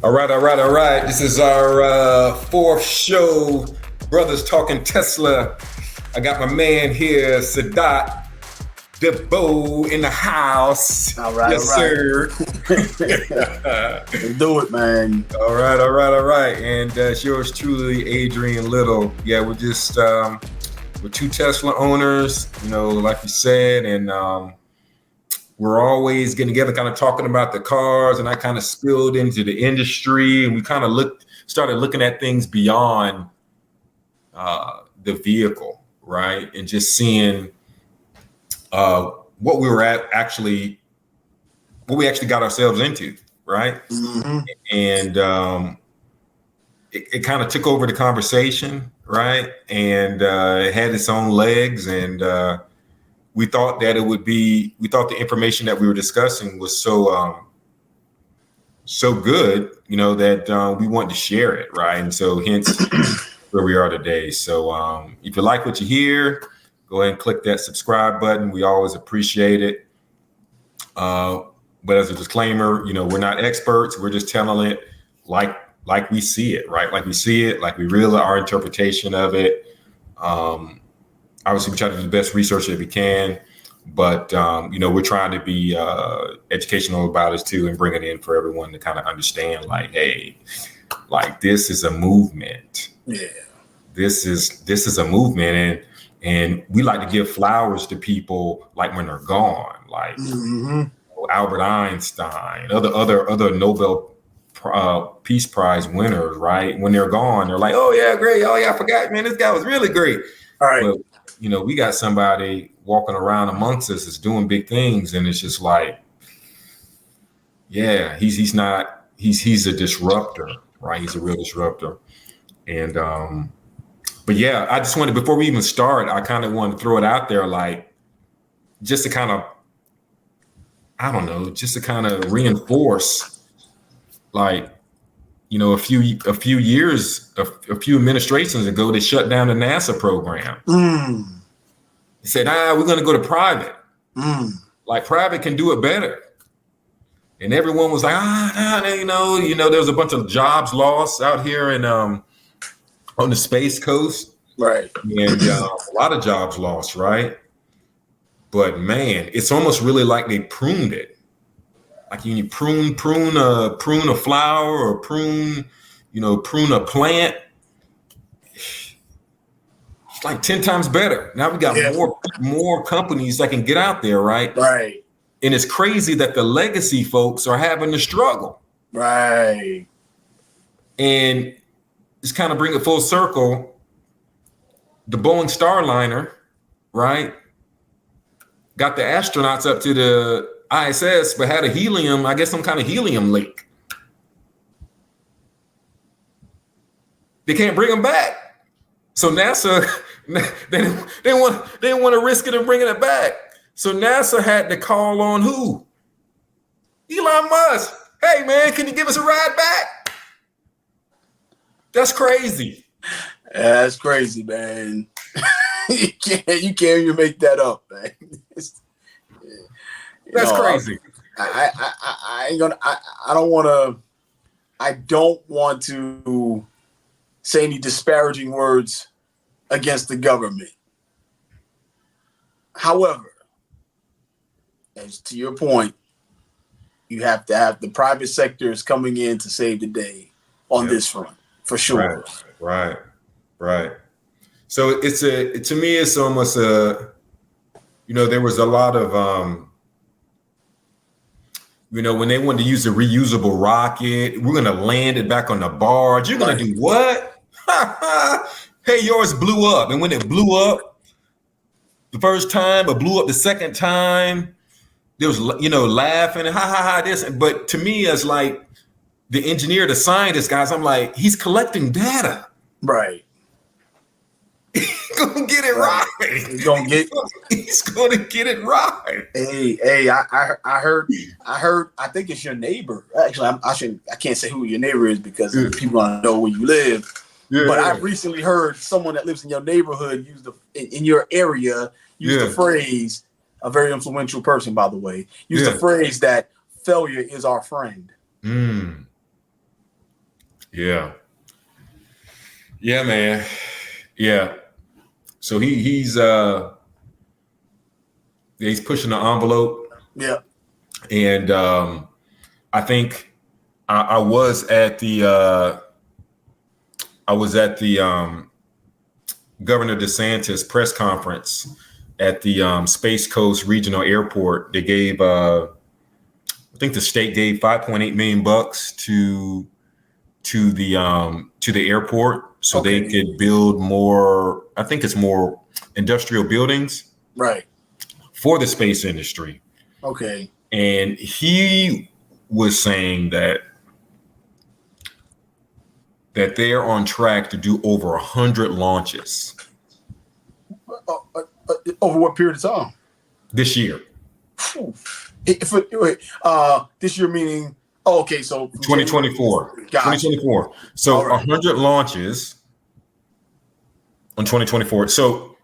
All right, all right, all right. This is our fourth show, Brothers Talking Tesla. I got my man here, Sadat in the house. All right, yes, sir. Let's do it, man. All right, all right, all right. And it's yours truly, Adrian Little. Yeah, we're just we're two Tesla owners, like you said, and we're always getting together, kind of talking about the cars, and I kind of spilled into the industry, and we kind of started looking at things beyond the vehicle, right, and just seeing what we actually got ourselves into, right, and it kind of took over the conversation, right, and it had its own legs, and we thought the information that we were discussing was so good, that we wanted to share it, right? And so hence where we are today. So if you like what you hear, go ahead and click that subscribe button. We always appreciate it. But as a disclaimer, we're not experts. We're just telling it like we see it, right? Like we see it, like we realize our interpretation of it. Obviously, we try to do the best research that we can, but we're trying to be educational about it too, and bring it in for everyone to kind of understand. Like, hey, like this is a movement. Yeah, this is a movement, and we like to give flowers to people like when they're gone, like Albert Einstein, other Nobel Peace Prize winners, right? When they're gone, they're like, oh yeah, great. Oh yeah, I forgot, man, this guy was really great. All right. But, we got somebody walking around amongst us that's doing big things, and it's just like, yeah, he's a disruptor, right? He's a real disruptor. And but yeah, I just wanted, before we even start, I kind of wanted to throw it out there, like, just to kind of, I don't know, just to kind of reinforce, like, a few years, a few administrations ago, they shut down the NASA program. They said, we're going to go to private. Like, private can do it better. And everyone was like, there was a bunch of jobs lost out here in on the Space Coast. Right. And a lot of jobs lost, right? But man, it's almost really like they pruned it. Like you prune a flower, or prune a plant. It's like 10 times better. Now we got more companies that can get out there, right? Right. And it's crazy that the legacy folks are having to struggle. Right. And just kind of bring it full circle. The Boeing Starliner, right, got the astronauts up to the ISS, but had some kind of helium leak. They can't bring them back. So NASA, they didn't want to risk it in bringing it back. So NASA had to call on who? Elon Musk. Hey man, can you give us a ride back? That's crazy. That's crazy, man. You can't even make that up, man. That's crazy. I don't want to say any disparaging words against the government. However, as to your point, you have to have the private sectors coming in to save the day on this front, for sure. Right. So to me, it's almost there was a lot of, when they wanted to use a reusable rocket, we're going to land it back on the barge. You're going to do what? Hey, yours blew up. And when it blew up the first time, or blew up the second time, there was, laughing and ha, this. But to me, as like the engineer, the scientist guys, I'm like, he's collecting data. Right. He's gonna get it right. He's gonna get it right. Hey, I heard. I think it's your neighbor. Actually, I can't say who your neighbor is because people don't know where you live. Yeah. But I recently heard someone that lives in your neighborhood in your area use the phrase. A very influential person, by the way, used the phrase that failure is our friend. Yeah. Yeah, man. Yeah. So he's pushing the envelope. Yeah. And I think I was at the Governor DeSantis press conference at the Space Coast Regional Airport. They gave I think the state gave $5.8 million to the airport so they could build more. I think it's more industrial buildings, right, for the space industry. Okay. And he was saying that they're on track to do over 100 launches over what period of time? This year. This year meaning, okay, so 2024. 2024. So 100 launches on 2024. So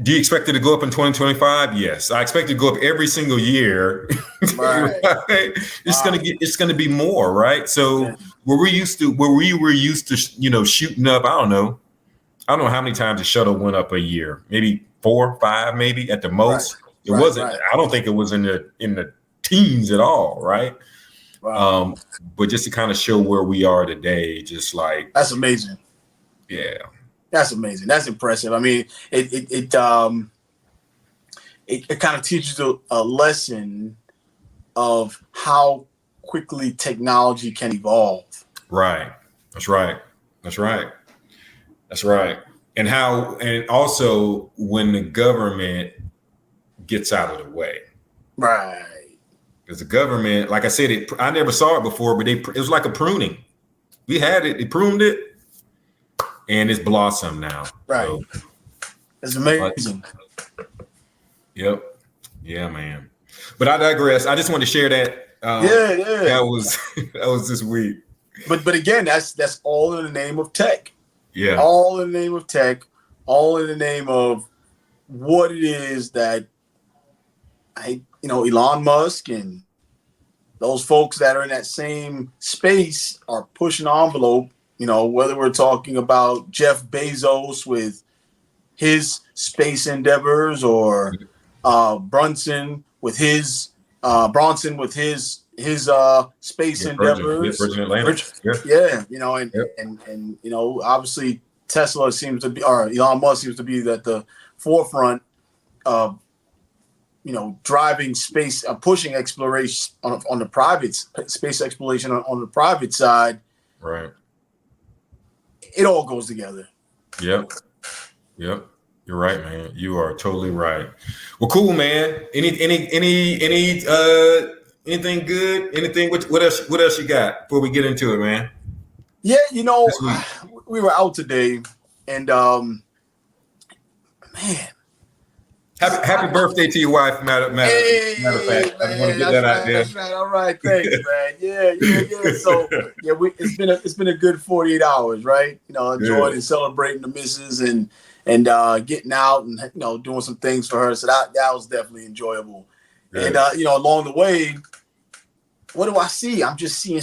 do you expect it to go up in 2025? Yes, I expect it to go up every single year. Right. Right? It's gonna be more, right? So where we were used to, shooting up, I don't know how many times the shuttle went up a year, maybe 4, 5, maybe at the most. Right. It wasn't. Right. I don't think it was in the teens at all, right? Wow. But just to kind of show where we are today, just like that's amazing. Yeah. That's amazing. That's impressive. I mean, it kind of teaches a lesson of how quickly technology can evolve. Right. That's right. That's right. That's right. And also when the government gets out of the way. Right. Because the government, like I said, I never saw it before, but it was like a pruning. We had it, they pruned it. And it's blossom now. Right. So, it's amazing. Yep. Yeah, man. But I digress. I just wanted to share that. Yeah. That was this week. But again, that's all in the name of tech. Yeah. All in the name of tech. All in the name of what it is that Elon Musk and those folks that are in that same space are pushing the envelope. Whether we're talking about Jeff Bezos with his space endeavors or Bronson with his space endeavors. Virgin Atlantic. And obviously Tesla seems to be, or Elon Musk seems to be at the forefront of driving space, pushing exploration on the private space exploration on the private side. Right. It all goes together. Yep. You're right, man. You are totally right. Well, cool, man. Anything good? Anything? What else you got before we get into it, man? Yeah, we were out today, and man. Happy birthday to your wife, matter of fact. I want to get that out there. That's right. All right, thanks, man. Yeah. So it's been a good 48 hours, right? Enjoying and celebrating the missus and getting out and doing some things for her. So that was definitely enjoyable. Yeah. And along the way, what do I see? I'm just seeing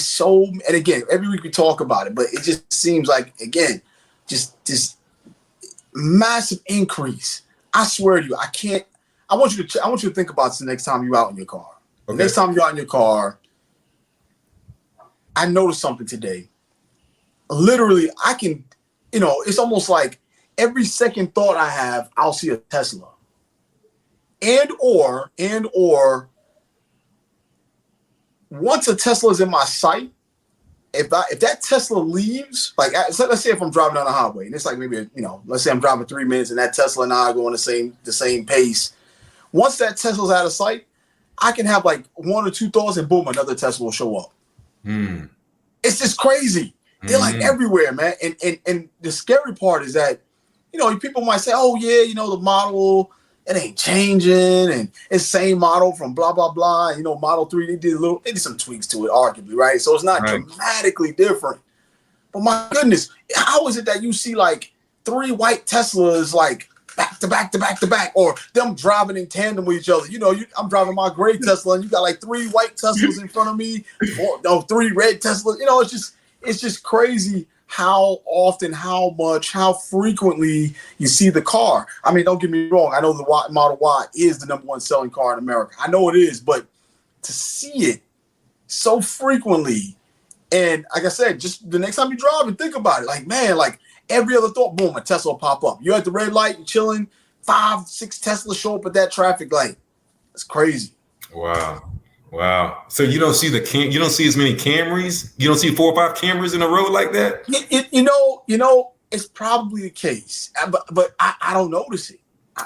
and again, every week we talk about it, but it just seems like, again, just this massive increase. I swear to you, I want you to think about this the next time you're out in your car. Okay. The next time you're out in your car, I noticed something today. Literally, I can, it's almost like every second thought I have, I'll see a Tesla. And or once a Tesla is in my sight, if that Tesla leaves, like let's say if I'm driving down the highway and it's like maybe let's say I'm driving 3 minutes and that Tesla and I go on the same pace. Once that Tesla's out of sight, I can have like 1 or 2 thoughts and boom, another Tesla will show up. It's just crazy. They're like everywhere, man. And the scary part is that people might say, oh yeah, the model, it ain't changing, and it's same model from blah blah blah. Model 3, they did some tweaks to it, arguably, right? So it's not dramatically different. But my goodness, how is it that you see like 3 white Teslas like back to back to back to back, or them driving in tandem with each other? I'm driving my gray Tesla, and you got like 3 white Teslas in front of me, or 3 red Teslas. it's just crazy how often, how much, how frequently you see the car. I mean, don't get me wrong. I know the Model Y is the #1 selling car in America. I know it is, but to see it so frequently, and like I said, just the next time you drive and think about it, like, man, like every other thought, boom, a Tesla will pop up. You're at the red light, you're chilling, 5, 6 Teslas show up at that traffic light. It's crazy. Wow. So you don't see you don't see as many Camrys? You don't see 4 or 5 Camrys in a row like that? You know, it's probably the case, but I don't notice it.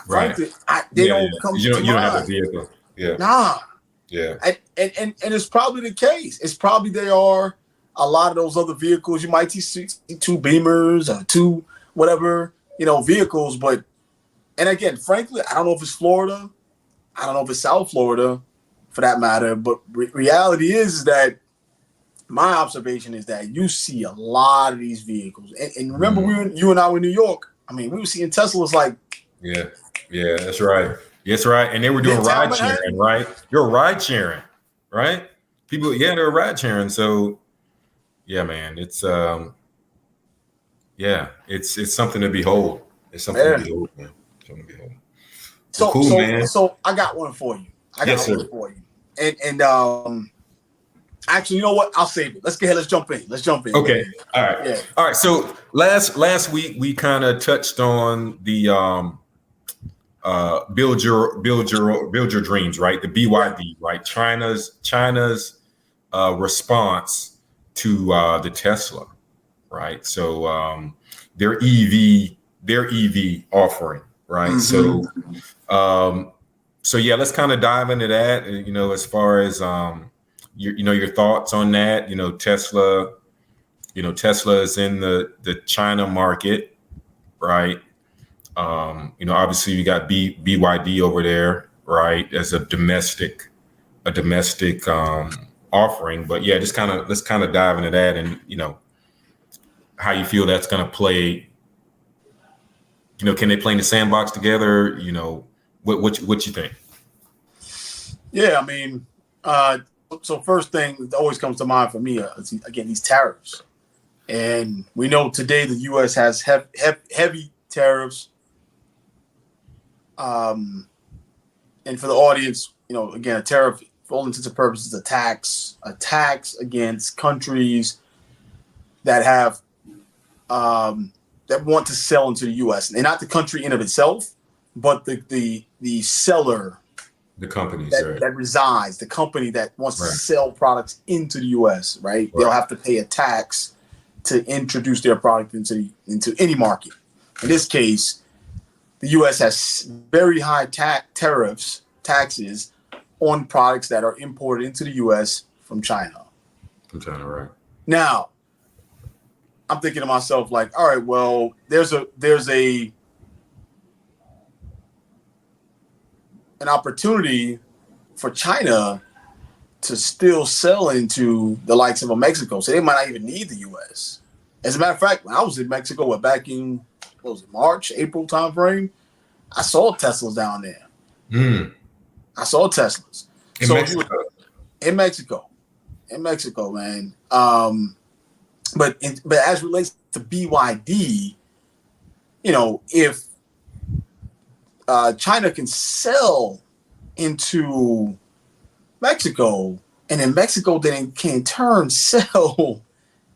Right. Frankly, they don't come to mind. You don't have a vehicle. Yeah. Nah. Yeah. And it's probably the case. It's probably there are a lot of those other vehicles. You might see 2 Beamers or 2 whatever, vehicles. But, and again, frankly, I don't know if it's Florida. I don't know if it's South Florida for that matter. But reality is that my observation is that you see a lot of these vehicles. And remember, you and I were in New York. I mean, we were seeing Teslas like. Yeah, that's right. That's right. And they were doing ride sharing, right? You're ride sharing, right? People, they're ride sharing. So, yeah, man, it's something to behold. It's something to behold, man. Something to behold. So, cool, man. So I got one for you. And actually, you know what? I'll save it. Let's go ahead. Let's jump in. Okay. Man. All right. Yeah. All right. So last week we kind of touched on the build your dreams, right? The BYD, right? China's response to the Tesla, right? So their EV offering, right? Mm-hmm. So yeah, let's kind of dive into that. As far as your thoughts on that. Tesla is in the China market, right? Obviously you got BYD over there, right, as a domestic offering. But yeah, let's kind of dive into that, and how you feel that's going to play. Can they play in the sandbox together? What you think? Yeah, I mean, so first thing that always comes to mind for me is, again, these tariffs. And we know today the U.S. has heavy tariffs. And for the audience, again, a tariff, for all intents and purposes, a tax against countries that have that want to sell into the U.S. and not the country in of itself, but the seller, the companies that resides, the company that wants to sell products into the U.S. Right? They'll have to pay a tax to introduce their product into any market. In this case, the U.S. has very high taxes on products that are imported into the U.S. from China. Right. Now, I'm thinking to myself, like, all right, well, there's an opportunity for China to still sell into the likes of a Mexico, so they might not even need the U.S. As a matter of fact, when I was in Mexico, back in March, April timeframe, I saw Teslas down there. I saw Teslas in Mexico, man. But as it relates to BYD, if China can sell into Mexico, and then Mexico then can in turn sell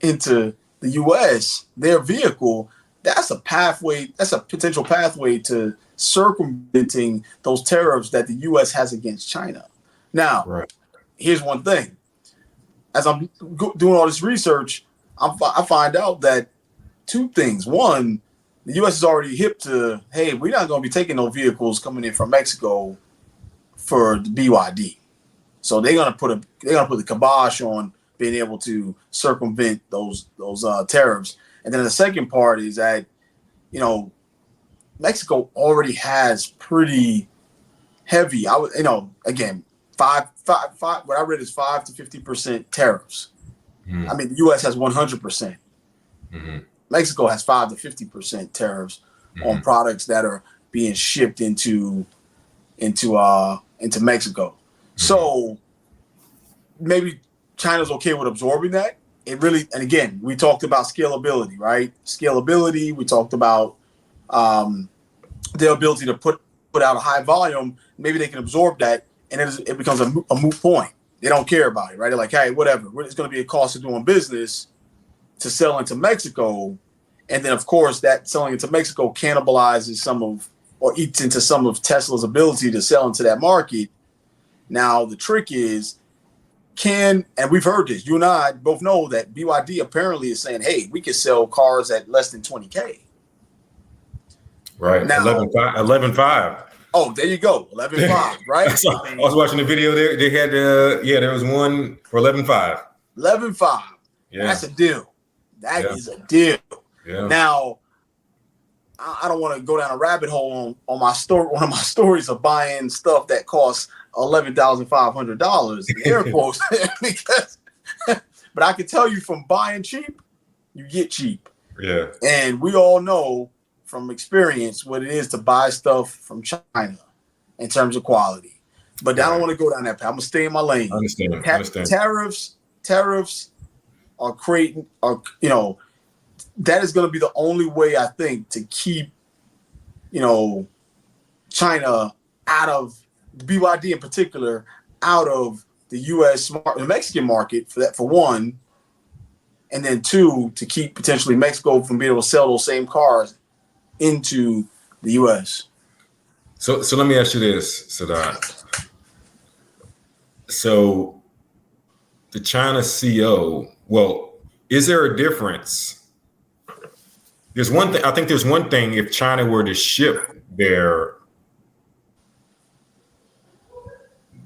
into the U.S. their vehicle, that's a pathway. That's a potential pathway to circumventing those tariffs that the U.S. has against China. Now, Here's one thing. As I'm doing all this research, I find out that 2 things. One, the U.S. is already hip to, hey, we're not going to be taking no vehicles coming in from Mexico for the BYD. So they're gonna put the kibosh on being able to circumvent those tariffs. And then the second part is that, Mexico already has pretty heavy. Again, five. What I read is 5 to 50% tariffs. I mean, the U.S. has 100%. Mexico has 5 to 50% tariffs on products that are being shipped into Mexico. So maybe China's okay with absorbing that it really, and again, we talked about scalability, right? Scalability. We talked about their ability to put out a high volume. Maybe they can absorb that, and it becomes a moot point. They don't care about it, right? They're like, hey, whatever. It's going to be a cost of doing business to sell into Mexico, and then of course that selling into Mexico cannibalizes or eats into some of Tesla's ability to sell into that market. Now the trick is, and we've heard this, you and I both know that BYD apparently is saying, hey, we can sell cars at less than 20K. Right. Now, 11.5. Oh, there you go. 11.5, right? I was watching the video there. They had, there was one for 11.5. 11.5. Yeah. That's a deal. That is a deal. Yeah. Now, I don't want to go down a rabbit hole on my story. One of my stories of buying stuff that costs $11,500 in air quotes, but I can tell you from buying cheap, you get cheap. Yeah. And we all know from experience what it is to buy stuff from China in terms of quality. But I don't want to go down that path. I'm gonna stay in my lane. I understand. Tariffs are creating, that is going to be the only way, I think, to keep, China out of BYD in particular, out of the the Mexican market for one, and then two, to keep potentially Mexico from being able to sell those same cars into the US. So let me ask you this, Sadat. So the China CO, is there a difference? There's one thing. I think there's one thing if China were to ship their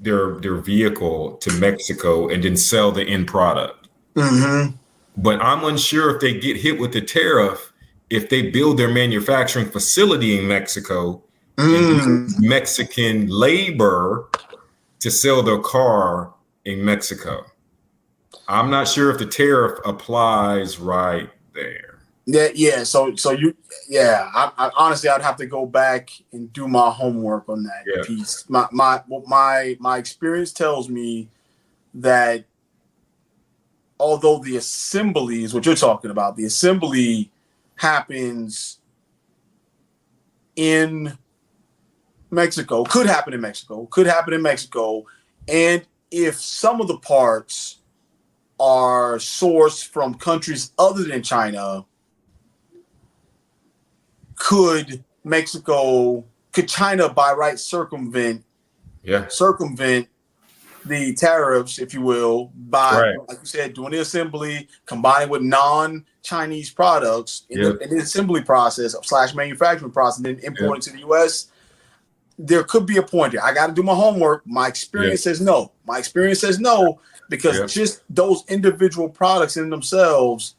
vehicle to Mexico and then sell the end product. Mm-hmm. But I'm unsure if they get hit with the tariff if they build their manufacturing facility in Mexico and use Mexican labor to sell their car in Mexico. I'm not sure if the tariff applies right there. Yeah. So I honestly, I'd have to go back and do my homework on that piece. My experience tells me that although the assembly is what you're talking about, the assembly happens in Mexico, could happen in Mexico, and if some of the parts are sourced from countries other than China, could China by right circumvent the tariffs, if you will, by, like you said, doing the assembly, combining with non-Chinese products in the assembly process / manufacturing process, and then importing to the US? There could be a point there. I got to do my homework. My experience says no. Because just those individual products in themselves,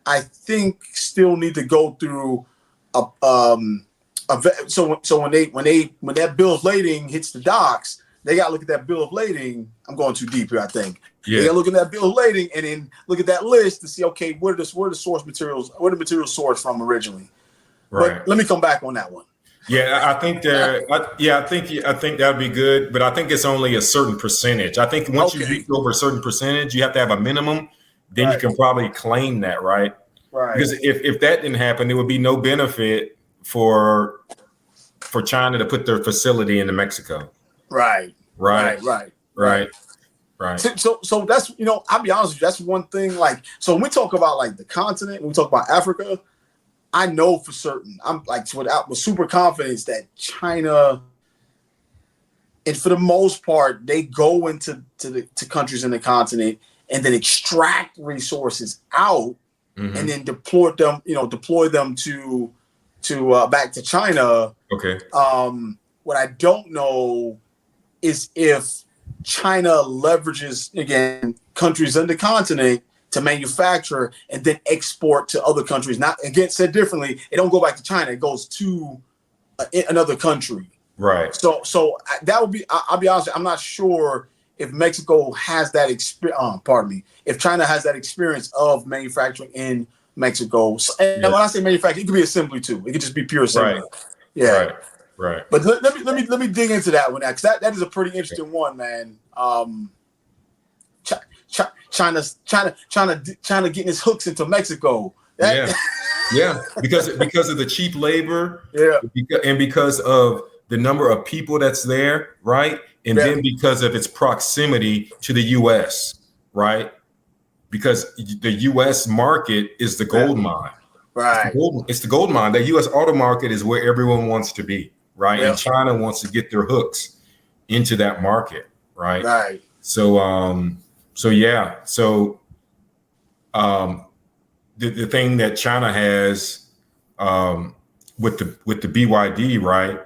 I think, still need to go through so when that bill of lading hits the docks, they got to look at that bill of lading. I'm going too deep here, I think. They got to look at that bill of lading and then look at that list to see, okay, where the source materials, where the materials sourced from originally. Right. But let me come back on that one. Yeah, I think I think that would be good, but I think it's only a certain percentage. I think once you reach over a certain percentage, you have to have a minimum. Then you can probably claim that, right? Right. Because if that didn't happen, there would be no benefit for China to put their facility into Mexico. Right. So that's, I'll be honest with you, that's one thing. Like, so when we talk about like the continent, when we talk about Africa, I know for certain, I'm like with super confidence that China, and for the most part, they go into countries in the continent and then extract resources out and then deploy them to back to China. Okay. What I don't know is if China leverages, again, countries in the continent to manufacture and then export to other countries. Not, again, said differently, it don't go back to China, it goes to another country. Right. So that would be, I'll be honest, I'm not sure if Mexico has that experience, if China has that experience of manufacturing in Mexico. And when I say manufacturing, it could be assembly too. It could just be pure assembly. Right. Yeah. Right. But let me dig into that one, because that is a pretty interesting one, man. China getting its hooks into Mexico. Yeah, because of the cheap labor, yeah, and because of the number of people that's there, right? And then because of its proximity to the U.S., right? Because the U.S. market is the gold mine, right? It's the gold mine. The U.S. auto market is where everyone wants to be, right? And China wants to get their hooks into that market, right? Right. So, the thing that China has with the BYD, right?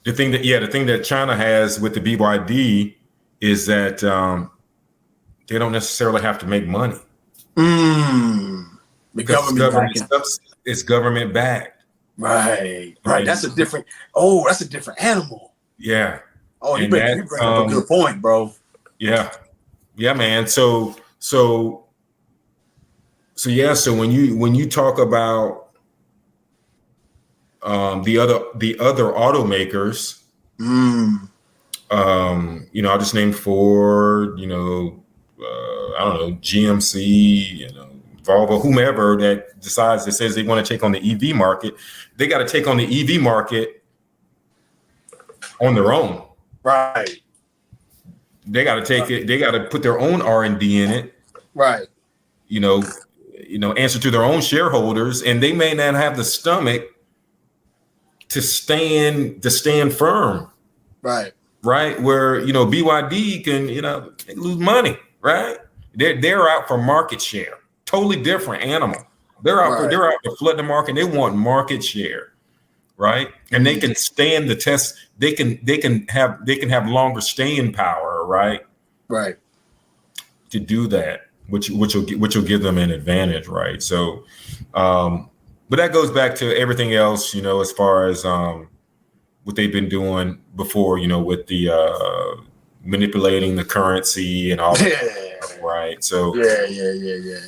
The thing that China has with the BYD is that they don't necessarily have to make money. The government it's government backed. Right. That's a different animal. Yeah. Oh, you bring up a good point, bro. Yeah, man. So when you talk about the other automakers, I'll just name Ford, I don't know, GMC, Volvo, whomever that says they want to take on the EV market, they got to take on the EV market on their own. Right. They got to take it. They got to put their own R&D in it. Right. Answer to their own shareholders, and they may not have the stomach to stand firm. Right. Right. Where, BYD can, lose money. Right. They're out for market share. Totally different animal. They're out to flood the market. They want market share. Right. And they can stand the test. They can have longer staying power. Right. Right. To do that, which will give them an advantage. Right. So, but that goes back to everything else, as far as what they've been doing before, with the manipulating the currency and all that, right? So yeah.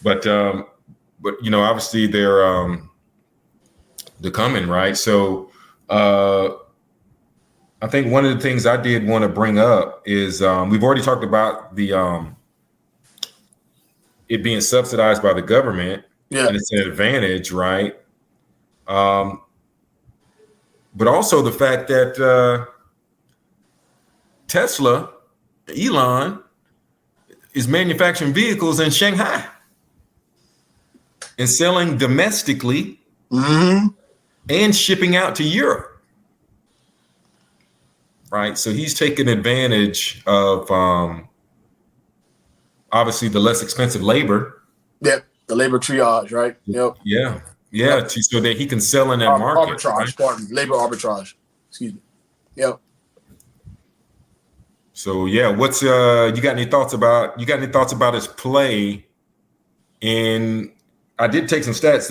But obviously they're coming, right? So I think one of the things I did want to bring up is we've already talked about the it being subsidized by the government, and it's an advantage, right? But also the fact that Tesla, Elon, is manufacturing vehicles in Shanghai and selling domestically and shipping out to Europe. Right. So he's taking advantage of obviously the less expensive labor. Yep. The labor triage, right? Yep. Yeah. So that he can sell in that market. Arbitrage, right? Pardon, labor arbitrage. Excuse me. Yep. So what's you got any thoughts about his play? And I did take some stats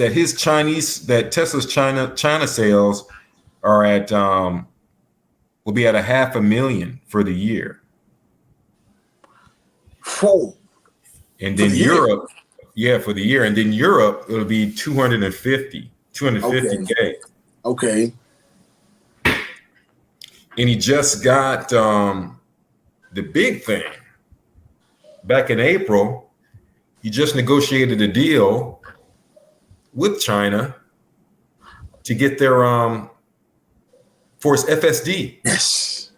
that Tesla's China sales are at will be at 500,000 for the year. Whoa. And then Europe, for the year. And then Europe, it'll be 250K. Okay. And he just got the big thing. Back in April, he just negotiated a deal with China to get their for his FSD. Yes.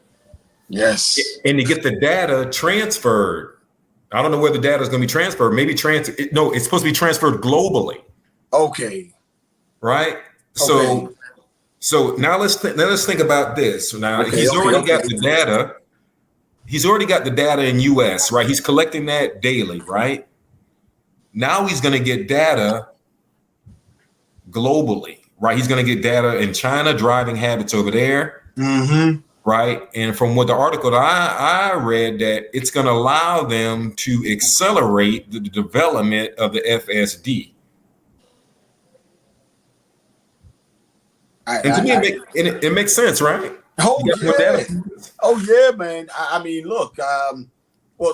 And to get the data transferred. I don't know where the data is going to be transferred. Maybe it's supposed to be transferred globally. Okay. Right. Okay. So now let's think about this. Now he's already got the data. He's already got the data in US, right? He's collecting that daily, right? Now he's going to get data globally, right? He's going to get data in China, driving habits over there, right? And from what the article that I read, that it's going to allow them to accelerate the development of the FSD. And to me, it makes sense, right? Oh yeah, man. I mean, look.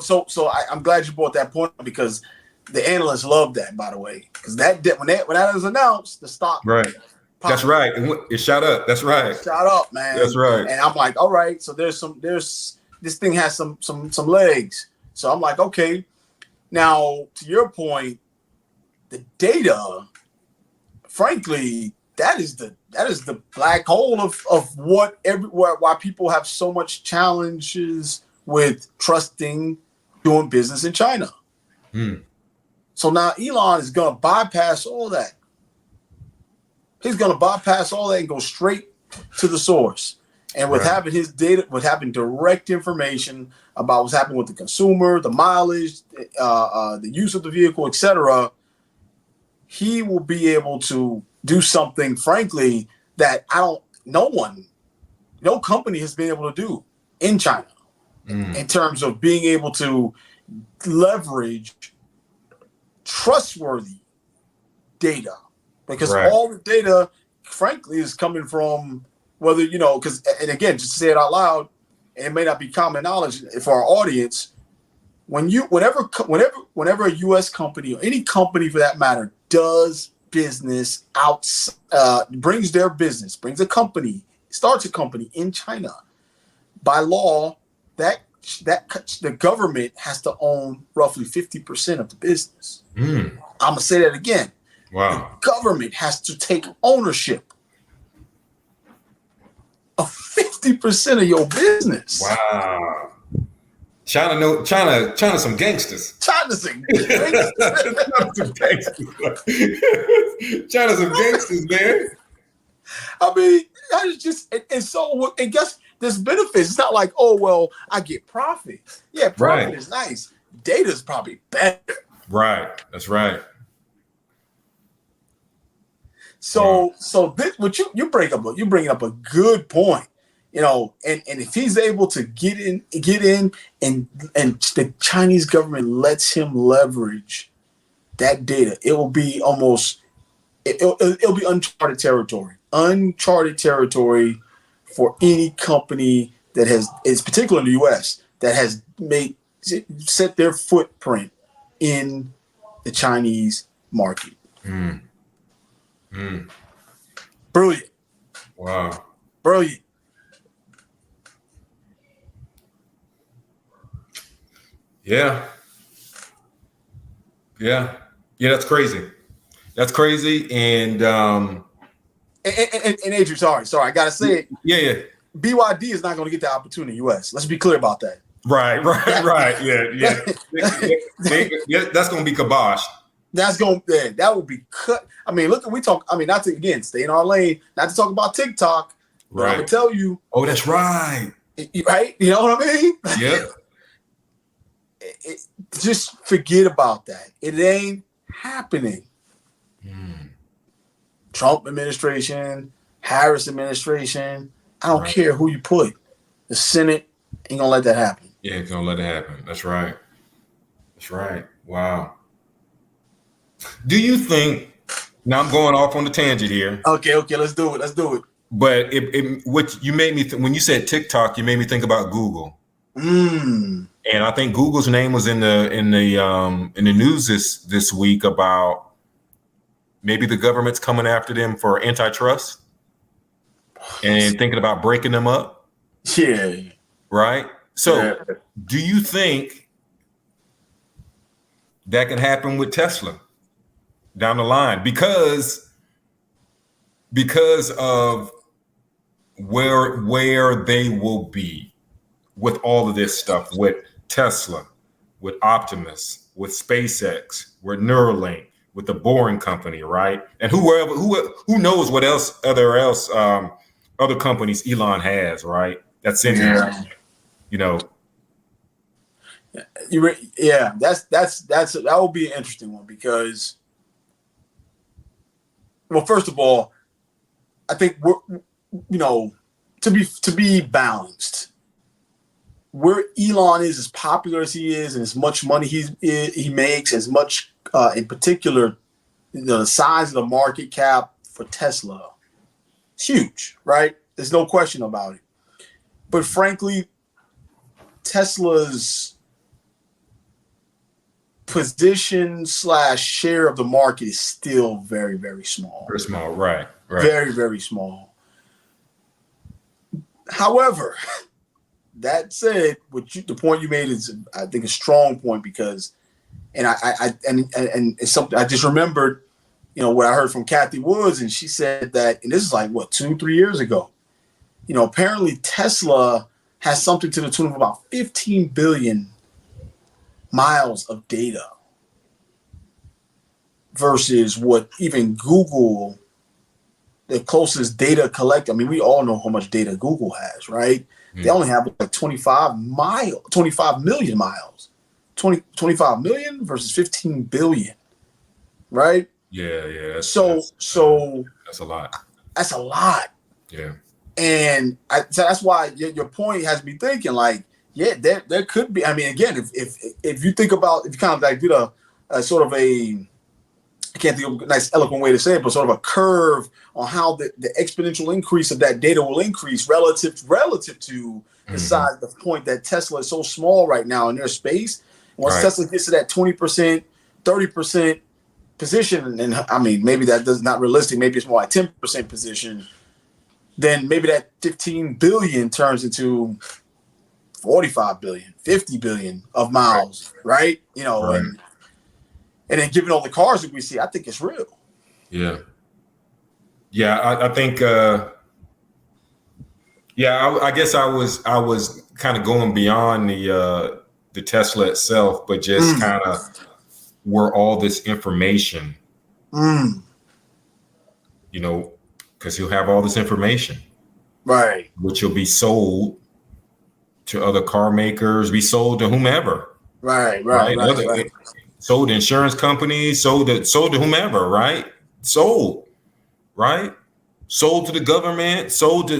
So I'm glad you brought that point because the analysts love that, by the way, because when that was announced, the stock That's right. It shot up. That's right. Shot up, man. That's right. And I'm like, all right. So there's this thing has some legs. So I'm like, okay. Now to your point, the data, frankly, that is the black hole of what why people have so much challenges with trusting doing business in China. So now Elon is going to bypass all that. He's going to bypass all that and go straight to the source. And with having his data, with having direct information about what's happening with the consumer, the mileage, the use of the vehicle, etc., he will be able to do something, frankly, that no company has been able to do in China in terms of being able to leverage trustworthy data, because all the data, frankly, is coming from whether, because, and again, just to say it out loud, and it may not be common knowledge for our audience, whenever a U.S. company or any company for that matter does business brings a company, starts a company in China, by law, that the government has to own roughly 50% of the business. I'm gonna say that again. Wow. The government has to take ownership of 50% of your business. Wow. China some gangsters. China's some gangsters. China's some gangsters, man. I mean, that is just, and so, and guess there's benefits. It's not like, oh, well, I get profit. Yeah, profit is nice. Data is probably better. Right. That's right. So this, what you bring up a good point, and if he's able to get in and the Chinese government lets him leverage that data, it will be almost, it'll be uncharted territory for any company that is particularly in the U.S. that has set their footprint in the Chinese market. Brilliant. Wow. Brilliant. Yeah. That's crazy. And Adrian, sorry, I gotta say it. Yeah. BYD is not going to get the opportunity in the U.S. Let's be clear about that. Right. Yeah. That's going to be kibosh. That will be cut. I mean, look, not to, again, stay in our lane, not to talk about TikTok. But I'm going to tell you. Oh, that's right. Right? You know what I mean? Yeah. Just forget about that. It ain't happening. Trump administration, Harris administration, I don't care who you put. The Senate ain't going to let that happen. Yeah, it's going to let it happen. That's right. Wow. Do you think, now I'm going off on the tangent here. Okay, let's do it. But what you made me when you said TikTok, you made me think about Google. And I think Google's name was in the news this week about maybe the government's coming after them for antitrust and thinking about breaking them up. Yeah. Right. So do you think that can happen with Tesla down the line because of where they will be with all of this stuff, with Tesla, with Optimus, with SpaceX, with Neuralink, with the Boring Company, right? And who knows what other companies Elon has, right? That's in there, that will be an interesting one because, well, first of all, I think to be balanced, where Elon is as popular as he is and as much money he makes, as much in particular, the size of the market cap for Tesla, it's huge, right? There's no question about it. But frankly, Tesla's position / share of the market is still very, very small. Very small, right. Right. Very, very small. However, that said, the point you made is, I think, a strong point because, and it's something I just remembered, what I heard from Kathy Woods, and she said that, and this is like 2-3 years ago. Apparently Tesla has something to the tune of about 15 billion miles of data versus what even Google, the closest data collector. I mean, we all know how much data Google has, right? They only have like 25 million miles. 25 million versus 15 billion, right? Yeah. So that's a lot. That's a lot. Yeah. And so that's why your point has me thinking, like, yeah, there could be. I mean, again, if you think about, if you kind of like did a sort of a, I can't think of a nice eloquent way to say it, but sort of a curve on how the exponential increase of that data will increase relative to the size, the point that Tesla is so small right now in their space. Once Tesla gets to that 20%, 30% position, and I mean, maybe that does not realistic, maybe it's more like 10% position, then maybe that 15 billion turns into 45 billion, 50 billion of miles, right? And then given all the cars that we see, I think it's real. Yeah. I think I guess I was kind of going beyond the Tesla itself, but just kind of where all this information, because he'll have all this information, right, which will be sold to other car makers, be sold to whomever, right. Sold to insurance companies, sold to whomever, right? Sold to the government, sold,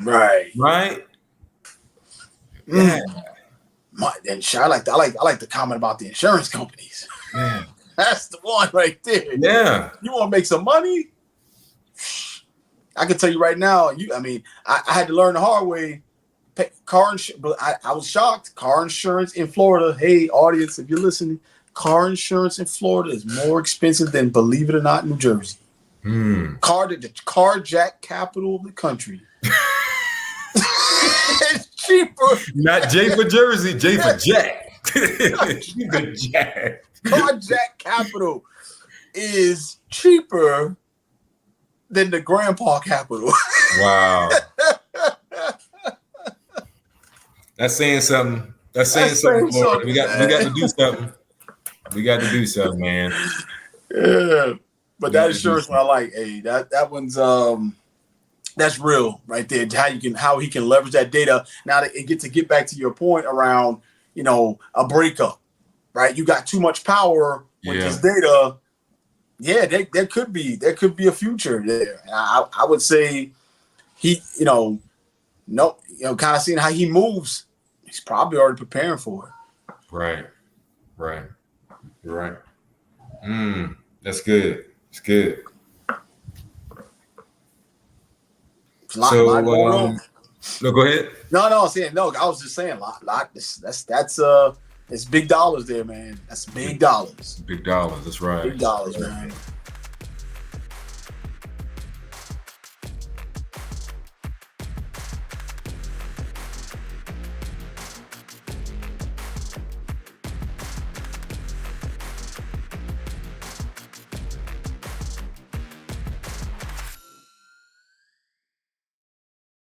right. Yeah. And I like the comment about the insurance companies. Yeah. That's the one right there. Yeah. You want to make some money? I can tell you right now. I had to learn the hard way. Car insurance, but I was shocked. Car insurance in Florida. Hey, audience, if you're listening, car insurance in Florida is more expensive than, believe it or not, New Jersey. The carjack capital of the country. It's cheaper. Not J for Jersey, J for Jack. The Jack. Carjack capital is cheaper than the grandpa capital. Wow. That's saying something. That's saying something. We got to do something. We got to do something, man. Yeah. But that insurance one I like. Hey, that one's that's real right there. How he can leverage that data. Now to get back to your point around, a breakup, right? You got too much power with this data. Yeah, there could be a future there. And I would say he, kind of seeing how he moves, he's probably already preparing for it. Right. That's good. It's good. No, go ahead. No, I'm saying no. I was just saying, that's it's big dollars there, man. That's big dollars. Big dollars. That's right. Big dollars, man.